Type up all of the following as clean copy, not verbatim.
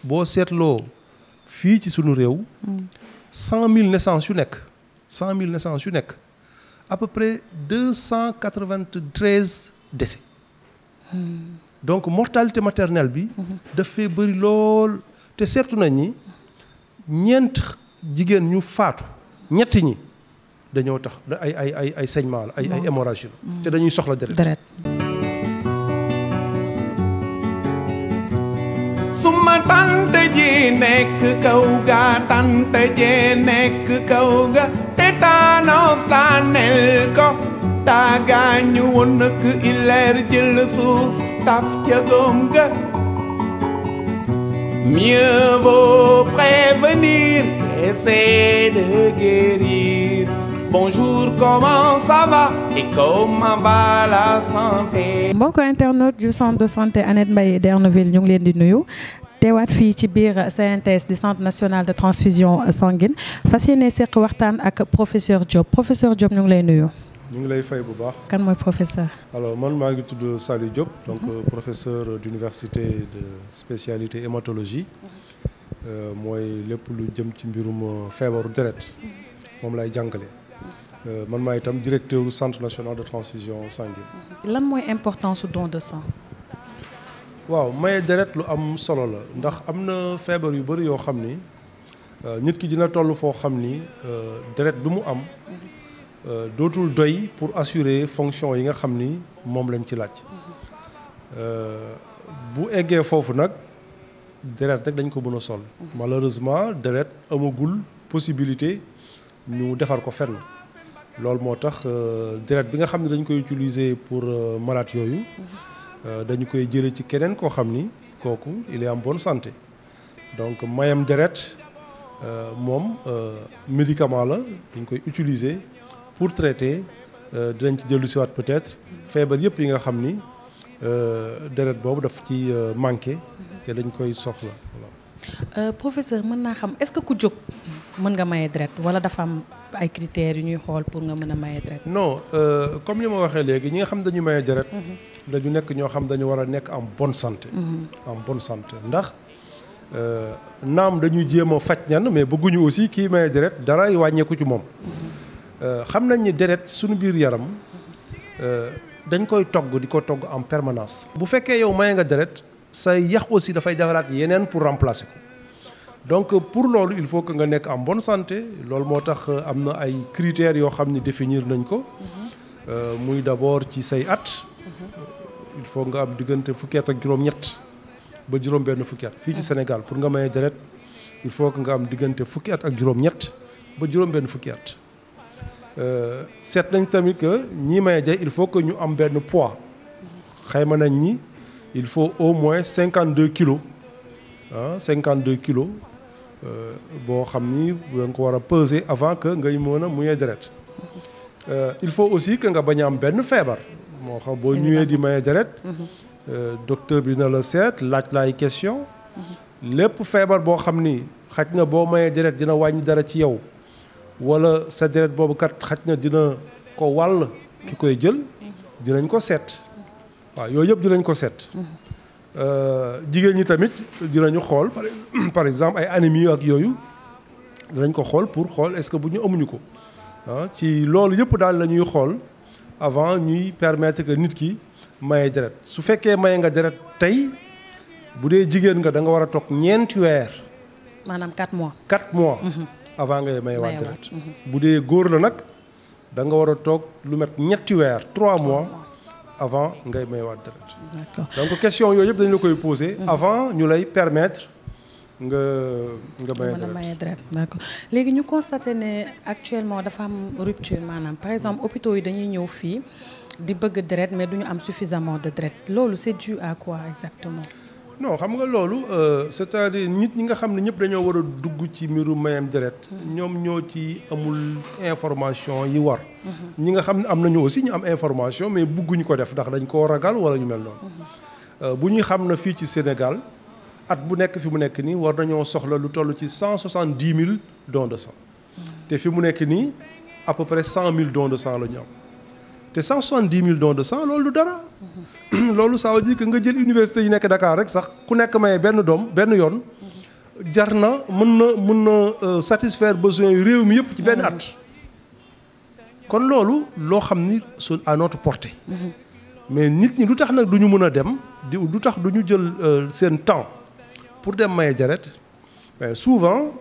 boo seetloo fii ci sunu réew 100 000 naissances yu nekk 100 000 naissances yu nekk à peu près 293 décès donc mortalité maternelle bi daf fee bëri lool te seetlu nañ ni ñeent jigéen ñu faatu ñetti ñi dañoo tax ay saignement la ay hémorragie la te dañuy soxla deret suma tante ji nekk kaw ga tante ji nekk kaw ga tétanos daaneel ko taagaañu woon nak ileer jël suuf taf ca góom ga mieux vaut prévenir qu'essayer de guérir. Bonjour, comment ça va et comment va la santé. mbokk internaute du centre de santé Annette Mbaye d'Erneville ñu ngi leen di nuyu teewaat fii ci biir CNTS di centre national de transfusion sanguine fas yéene seq waxtaan ak professeur Diop professeur Diop ñu ngi lay nuyu. ñu ngi lay fay bu baax. kan mooy professeur. alors man maa ngi tudd Saliou Diop donc professeur d'université de spécialité hématologie mooy lépp lu jëm ci mbirum feebaru deret moom lay jàngale. man maa itam directeur du centre national de transfusion sanguine. lan mooy importance su don de sang. waaw maye deret lu am solo la ndax am na feebar yu bëri yoo xam ni nit ki dina toll foo xam ni deret bi mu am dootul doy pour assurer fonction yi nga xam ni moom lañ ci laaj. bu eggee foofu nag deret rek dañ ko mën a sol. malheureusement deret amagul possibilité ñu defar ko fenn. loolu moo tax deret bi nga xam ne dañ koy utiliser pour malade yooyu dañu koy jëlee ci keneen koo xam ni kooku il est en bonne santé donc mayam deret moom médicament la dañ koy utiliser pour traiter dinañ ci dellu siwaat peut-être feebar yëpp yi nga xam ni deret boobu daf ci manqué te dañ koy soxla voilà. professeur mën naa xam est-ce que ku jóg mën nga maye deret wala dafa am ay critères yu ñuy xool pour nga mën a maye deret. non comme ni ma waxee léegi ñi nga xam dañu maye deret. dañu nekk ñoo xam dañu war a nekk en bonne santé. en bonne santé ndax naam dañuy jéem a faj ñan mais bëgguñu aussi kii maye deret dara wàññeeku ci moom. xam nañ ni deret suñu biir yaram dañ koy togg di ko togg en permanence. bu fekkee yow maye nga deret say yax aussi dafay defaraat yeneen pour remplacer ko. donc pour loolu il faut que nga nekk en bonne santé loolu moo tax am na ay critères yoo xam ni définir nañ ko muy d'abord ci say at il faut nga am diggante fukki at ak juróom-ñett ba juróom-benn fukki at fii ci Sénégal pour nga maye deret il faut que nga am diggante fukki at ak juróom-ñett ba juróom-benn fukki at seet nañ tamit que ñii maye deret il faut que ñu am benn poids xayma nañ ni il faut au moins 52 kilos 52 kilos boo xam ni da nga ko war a peser avant que ngay mën a maye deret il faut aussi que nga bañ a am benn feebar moo xam boo ñëwee di maye deret docteur bi na la seet laaj la ay question lépp feebar boo xam ni xaj na boo mayee deret dina wàññi dara ci yow wala sa deret boobu kat xaj na dina ko wàll ki koy jël dinañ ko seet waaw yooyu yëpp dinañ ko seet jigéen ñi tamit dinañu xool par exemple ay anémie ak yooyu dinañ ko xool pour xool est-ce que bu ñu amuñu ko ci loolu yëpp daal la ñuy xool avant ñuy permettre que nit ki maye deret su fekkee maye nga deret tey bu dee jigéen nga da nga war a toog ñeenti weer. maanaam 4 mois. 4 mois. avant ngay maye waat deret bu dee góor la nag da nga war a toog lu met ñetti weer 3 mois. avant ngay may waat deret. D'accord. donc question yooyu yëpp dañu la koy poser. avant ñu lay permettre nga maye deret. D'accord léegi ñu constaté ne actuellement dafa am rupture maanaam par exemple hôpitaux yi dañuy ñëw fii di bëgg deret mais duñu am suffisamment de deret loolu c'est dû à quoi exactement. non xam nga loolu c'est-à-dire nit ñi nga xam ne ñëpp dañoo war a dugg ci mbiru mayam deret ñoom ñoo ci amul information yi war. ñi nga xam ne am nañu aussi ñu am information mais bëgguñu ko def ndax dañ koo ragal wala ñu mel noonu. bu ñuy xam na fii ci Sénégal at bu nekk fi mu nekk nii war nañoo soxla lu toll ci 170 000 dons de sang. te fi mu nekk nii à peu près 100 000 dons de sang la ñu am. te 170 000 dons de sang loolu du dara. loolu ça veut dire que nga jël université yi nekk Dakar rek sax ku nekk maye benn doom benn yoon jar na mën na satisfaire besoins yu réew mi yëpp ci benn at. kon loolu loo xam ni su à notre portée. mais nit ñi lu tax nag du ñu mën a dem du tax du ñu jël seen temps pour dem maye deret mais souvent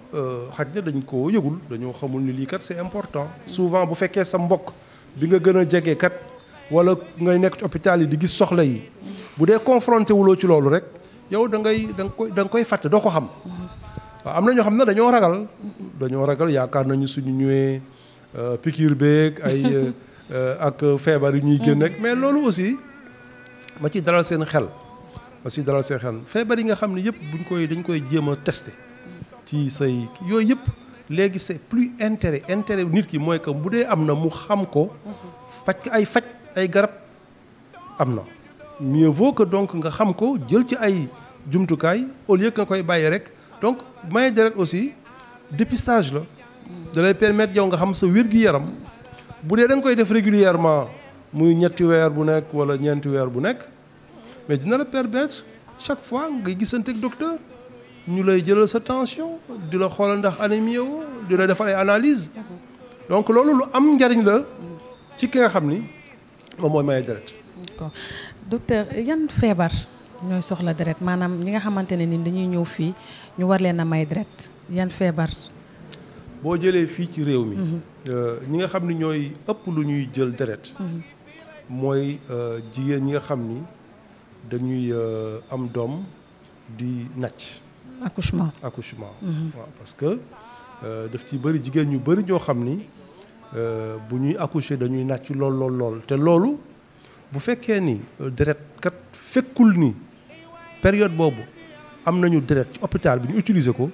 xaj na dañ ko yëgul dañoo xamul ni lii kat c'est important. souvent bu fekkee sa mbokk bi nga gën a jege kat wala ngay nekk ci hôpital yi di gis soxla yi bu dee confronté wuloo ci loolu rek yow da nga koy fàtte doo ko xam. waaw am na ñoo xam ne dañoo ragal yaakaar nañu suñu ñëwee piqûre beeg ay ak feebar yu ñuy génn rek mais loolu aussi ma ci dalal seen xel feebar yi nga xam ne yëpp dañ koy jéem a tester ci say yooyu yëpp léegi c'est plus intérêt nit ki mooy que bu dee am na mu xam ko faj ay garab am na mieux vaut que donc nga xam ko jël ci ay jumtukaay au lieu que nga koy bàyyi rek donc maye deret aussi dépistage la da lay permettre yow nga xam sa wér-gi-yaram bu dee da nga koy def régulièrement muy ñetti weer bu nekk wala ñeenti weer bu nekk mais dina la permettre chaque fois ngay gisante ak docteur ñu lay jëlal sa tension di la xoolal ndax anémie woo di la defal ay analyse donc loolu lu am njariñ la ci ki nga xam ni moom mooy maye deret. d'accord docteur yan feebar ñooy soxla deret maanaam ñi nga xamante ne ni dañuy ñëw fii ñu war leen a may deret yan feebar. boo jëlee fii ci réew mi. ñi nga xam ni ñooy ëpp lu ñuy jël deret. mooy jigéen ñi nga xam ni dañuy am doom di nàcc. accouchement. waaw parce que daf ci bëri jigéen ñu bëri ñoo xam ni bu ñuy accoucher dañuy nàcc lool te loolu bu fekkee ni deret kat fekkul ni période boobu am nañu deret ci hôpital bi ñu utiliser ko.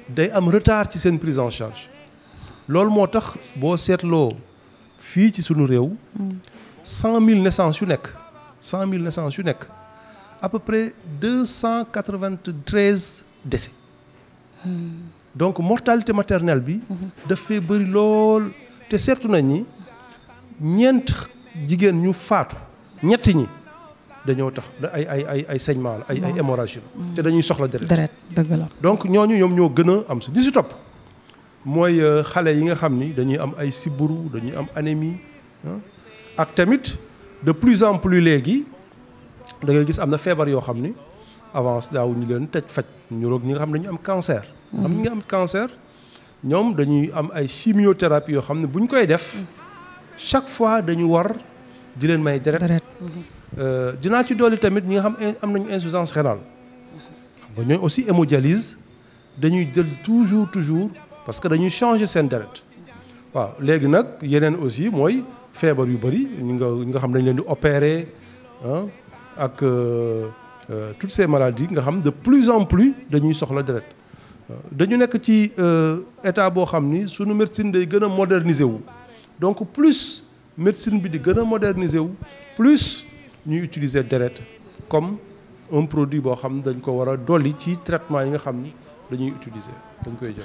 day am retard ci seen prise en charge. loolu moo tax boo seetloo fii ci sunu réew. 100 000 naissances yu nekk à peu près 293 décès. donc mortalité maternelle bi. daf fee bëri lool te seetu nañ ni ñeent jigéen ñu faatu ñetti ñi dañoo tax ay saignement la ay hémorragie la. te dañuy soxla deret dëgg la. donc ñoom ñoo gën a am di si topp mooy xale yi nga xam ni dañuy am ay sibbiru dañuy am anémie ak tamit de plus en plus léegi da ngay gis am na feebar yoo xam ni avance daaw ñu leen tëj faj ñu roog ñi nga xam ne dañu am cancer. ñi nga am cancer ñoom dañuy am ay chimiothérapie yoo xam ne bu ñu koy def chaque fois dañu war di leen may deret. dinaa ci dolli tamit ñi nga xam am nañu insuffisance rénale. xam nga ñooy aussi hémodialyse dañuy jël toujours parce que dañuy changer seen deret. waaw léegi nag yeneen aussi mooy feebar yu bëri ñi nga xam dañ leen di opérer ak toutes ces maladies nga xam de plus en plus dañuy soxla deret. dañu nekk ci état boo xam ni sunu médecine day gën a moderniser wu donc plus médecine bi di gën a moderniser wu plus ñuy utiliser deret comme un produit boo xam dañ ko war a dolli ci traitement yi nga xam ni dañuy utiliser dañ koy jël.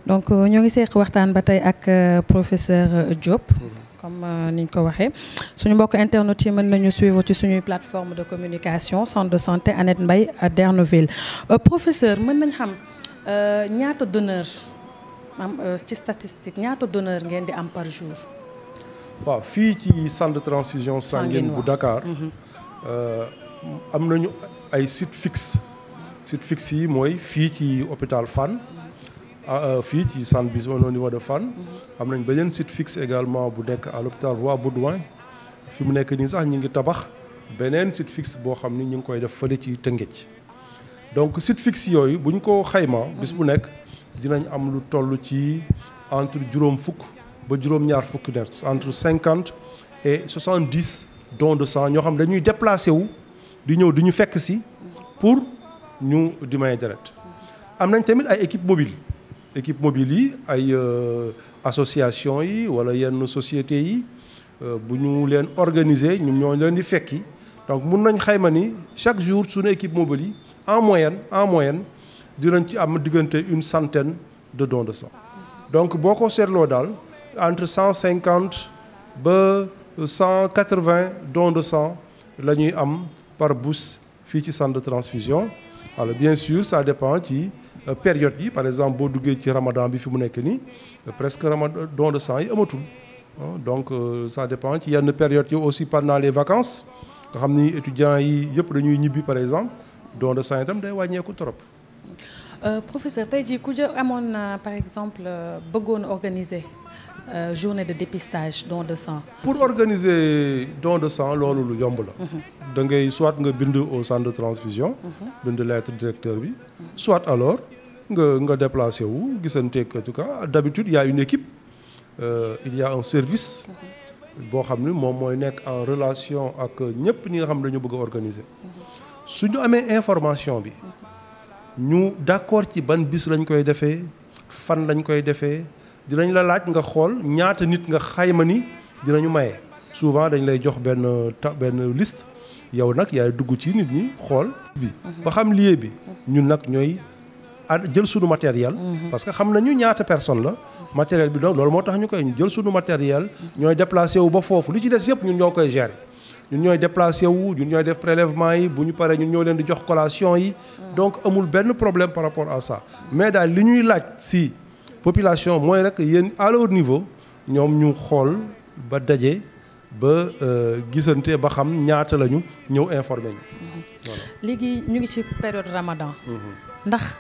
donc ñoo ngi seq waxtaan ba tey ak professeur Diop. comme niñ ko waxee suñu mbokk internet yi mën nañu suivre ci suñuy plateforme de communication centre de santé Annette Mbaye à Derneville. professeur mën nañ xam ñaata donneur ci statistique ñaata donneur ngeen di am par jour. waaw fii ci centre de transfusion sanguine bu Dakar. am nañu ay site fixe yi mooy fii ci hôpital Fann fii ci centre bi au niveau de Fann. am nañ beneen site fixe également bu nekk à l'hôpital Roi Baudouin fi mu nekk nii sax ñu ngi tabax beneen site fixe boo xam ni ñu ngi koy def fële ci Tëngéej. donc site fixe yooyu bu ñu ko xaymaa bis bu nekk dinañ am lu toll ci entre juróom fukk ba juróom-ñaar fukki nit entre 50 et 70 dons de sang ñoo xam dañuy déplacé wu di ñëw di ñu fekk si pour ñu di may deret. am nañ tamit ay équipe mobile yi ay association yi wala yenn sociétés yi bu ñu leen organiser ñun ñoo leen di fekki donc mun nañ xayma ni chaque jour suñu équipe mobile yi en moyenne dinañ ci am diggante 100 de dons de sang. donc boo ko seetloo daal entre 150 ba 180 dons de sang la ñuy am par bus fii ci centre de transfusion. alors bien sûr ça dépend ci période yi par exemple boo duggee ci ramadan bi fi mu nekk nii presque ramadan don de sang yi amatul donc ça dépend ci yenn période yi aussi pendant les vacances nga xam ni étudiants yi yëpp dañuy ñibbi par exemple don de sang itam day wàññeeku trop. Professeur tey jii ku amoon par exemple bëggoon organiser journée de dépistage don de sang. pour organiser don de sang loolu lu yomb la. da ngay soit nga bind au centre de transfusion. bind lettre directeur bi. soit alors nga déplacé wu gisanteeg en tout cas d'habitude il y a une équipe il y a un service. boo xam ni moom mooy nekk en relation ak ñëpp ñi nga xam ne dañu bëgg a organiser. su ñu amee information bi. ñu d'accord ci ban bis lañ koy defee fan lañ koy defee dinañ la laaj nga xool ñaata nit nga xayma ni dinañu maye souvent dañ lay jox benn liste yow nag yaay dugg ci nit ñi xool bi ba xam lieu bi ñun nag ñooy jël sunu matériel parce que xam nañu ñaata personne la matériel bi donc loolu moo tax ñu koy jël sunu matériel ñooy déplacé wu ba foofu li ci des yëpp ñun ñoo koy gérer ñun ñooy déplacé wu ñun ñooy def prélèvement yi bu ñu paree ñun ñoo leen di jox collation yi donc amul benn problème par rapport à ça mais daal li ñuy laaj si population mooy rek yéen à leur niveau ñoom ñu xool ba daje ba gisante ba xam ñaata lañu ñëw informé ñu. voilà léegi ñu ngi ci période Ramadan. ndax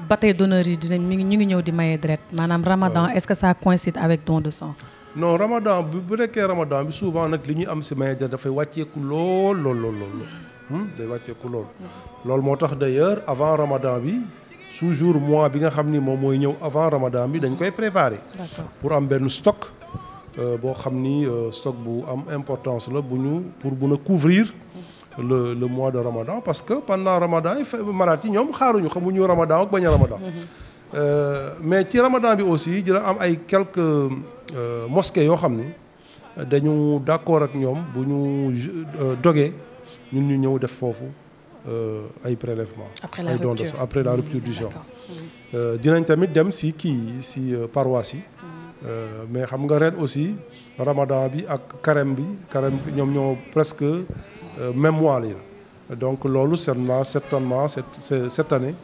bataille d'honneur yi dinañ ñu ngi ñëw di maye deret maanaam Ramadan est-ce que ça coïncide avec don de sang. non Ramadan bu nekkee Ramadan bi souvent nag li ñuy am si maye deret dafay wàcceeku lool day wàcceeku lool. loolu moo tax d'ailleurs avant Ramadan bi toujours mois bi nga xam ni moom mooy ñëw avant Ramadan bi dañ koy préparer. d'accord pour am benn stock boo xam ni stock bu am importance la bu ñu pour mun a couvrir le mois de Ramadan parce que pendant Ramadan yi malade yi ñoom xamuñu Ramadan ak bañ a Ramadan. mais ci Ramadan bi aussi dina am ay quelques mosquées yoo xam ni dañu d'accord ak ñoom bu ñu dogee ñun ñu ñëw def foofu ay prélèvements. ay dons de sang après la rupture du jeûne. dinañ tamit dem si paroisse yi. mais xam nga ren aussi Ramadan bi ak carême ñoom ñoo presque même mois la donc loolu certainement cette année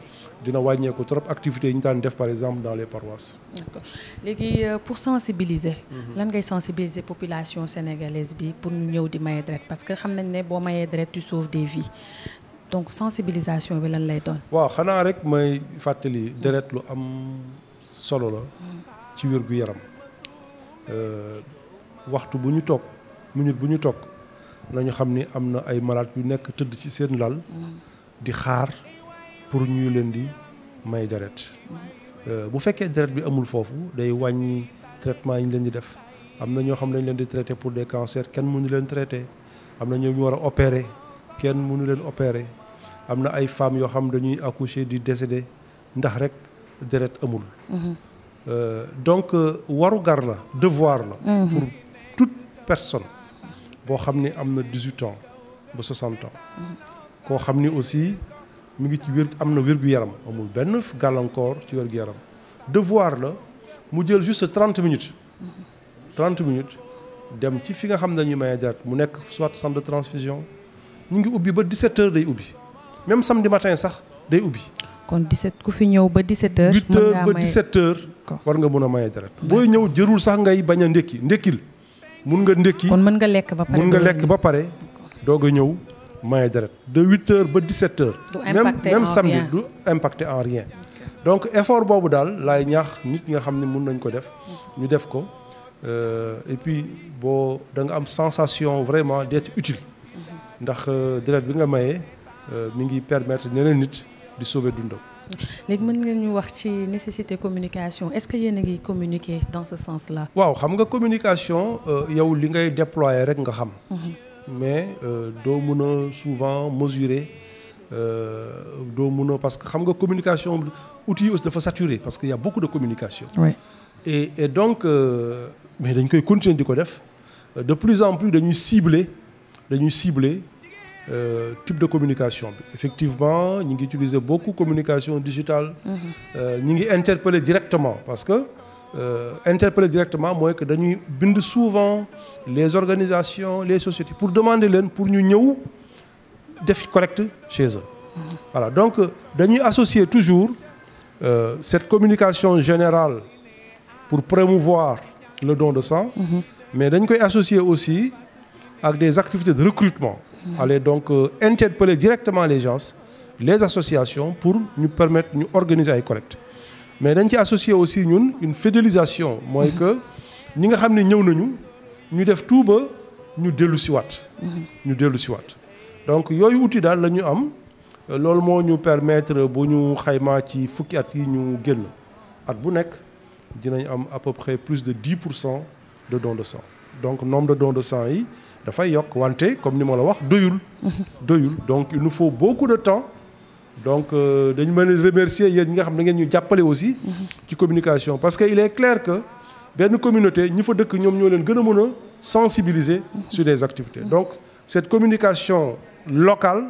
dina wàññeeku trop activités yi ñu daan def par exemple dans les paroisses. d'accord léegi pour sensibiliser. lan ngay sensibiliser population sénégalaise bi pour ñu ñëw di maye deret parce que xam nañ ne boo mayee deret tu sauves des vies donc sensibilisation bi lan lay doon. waaw xanaa rek may fàttali deret lu am solo la. ci wér-gu-yaram waxtu bu ñu toog minute bu ñu toog nañu xam ni am na ay malade yu nekk tëdd ci seen lal. di xaar. pour ñu leen di may deret bu fekkee deret bi amul foofu day wàññi traitement yi ñu leen di def am na ñoo xam ne dañ leen di traiter pour des cancers kenn mënu leen traiter am na ñoo ñu war a opérer kenn mënu leen opérer am na ay femmes yoo xam dañuy accoucher di décéder ndax rek deret amul. donc warugar la devoir la. pour toute personne boo xam ni am na 18 ans ba 60 ans. koo xam ni aussi. mi ngi ci am na wér-gu-yaram amul benn gàllankoor ci wér-gu-yaram devoir la mu jël juste 30 minutes 30 minutes dem ci fi nga xam ne dañuy maye deret mu nekk soit centre de transfusion ñu ngi ubbi ba 17h day ubbi même samedi matin sax day ubbi. kon 17 ku fi ñëw ba 17h. 8h ba 17h. war nga mun a maye deret. booy ñëw jërul sax ngay bañ a ndékkil mun nga ndékki. kon mën nga lekk ba pare mun nga lekk ba pare doog a ñëw. maye deret de 8h ba 17h. même samedi du impacté en rien. donc effort boobu daal laay ñaax nit ñi nga xam ne mën nañ ko def. ñu def ko et puis boo da nga am sensation vraiment d'être utile. ndax deret bi nga maye mi ngi permettre ñeneen nit di sauver dundam. léegi mën ngeen ñu wax ci nécessité communication est-ce que yéen a ngi communiquer dans ce sens-là. waaw xam nga communication yow li ngay déployer rek nga xam. mais doo mën a souvent mesurer doo mën a parce que xam nga communication outils yi aussi dafa saturé parce que y a beaucoup de communication. Oui. et donc mais dañ koy continuer di ko def de plus en plus dañuy cibler type de communication bi effectivement ñu ngi utiliser beaucoup communication digitale. ñu ngi interpeller directement parce que. interpeller directement mooy que dañuy bind souvent les organisations les sociétés pour demander leen pour ñu ñëw def collecte chez eux. voilà donc dañuy associer toujours cette communication générale pour promouvoir le don de sang, mais dañ koy associer aussi avec des activités de recrutement. Aller donc interpeller directement les gens, les associations pour nous permettre de nous organiser ay collecte. Mais dañ ci associer aussi ñun une fidélisation mooy que ñi nga xam ne ñëw nañu ñu def tout ba ñu dellu si waat. ñu dellu si waat donc yooyu outil daal la ñu am loolu moo ñu permettre bu ñu xaymaa ci fukki at yi ñu génn at bu nekk dinañ am à peu près plus de 10% de dons de sang donc nombre de dons de sang yi dafay yokk wante comme ni ma la wax doyul. doyul donc il nous faut beaucoup de temps. Donc dañu mën a remercier yéen ñi nga xam ne ngeen ñu jàppale aussi ci communication parce que il est clair que benn communauté ñi fa dëkk ñoom ñoo leen gën a mën a sensibiliser sur des activités donc cette communication locale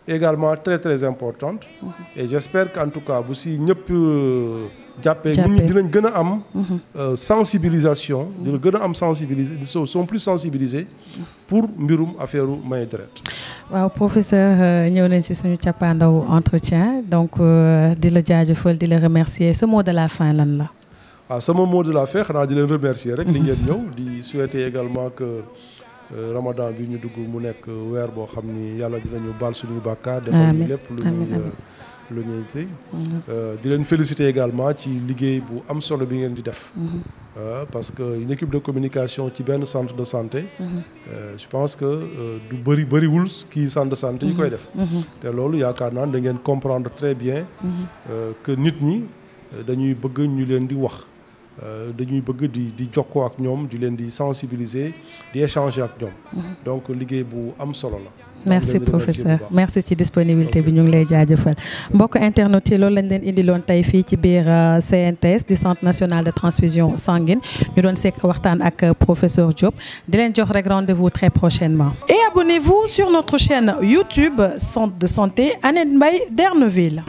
est également très très importante et j'espère qu'en tout cas bu si ñëpp jàppee nit ñi dinañ gën a am sensibilisation dina gën a am sensibilisation sont plus sensibilisés pour mbirum affaire maye deret. waaw professeur ñëw nañ ci suñu cappaandaw entretien donc di la jaajëfal di la remercier ce mot de la fin lan la. waaw sama mot de la fin xanaa di leen remercier rek li ngeen ñëw di souhaiter également que Ramadan bi ñu dugg mu nekk weer boo xam ni yàlla dinañu baal suñuy bàkkaar defal ñu lépp lu ñuy tey di leen féliciter également ci liggéey bu am solo bi ngeen di def parce que une équipe de communication ci benn centre de santé je pense que du bëriwul kii centre de santé yi koy def te loolu yaakaar naa da ngeen comprendre très bien que nit ñi dañuy bëgg ñu leen di wax dañuy bëgg di jokkoo ak ñoom di leen di sensibiliser di échanger ak ñoom donc liggéey bu am solo la. merci professeur merci ci disponibilité bi ñu ngi lay jaajëfal mbokk internautes yi loolu lañ leen indiloon tey fii ci biir CNTS di centre national de transfusion sanguine ñu doon sekk waxtaan ak professeur Diop di leen jox rek rendez-vous très prochainement. Et abonnez-vous sur notre chaîne YouTube Centre de santé Annette Mbaye d'Erneville.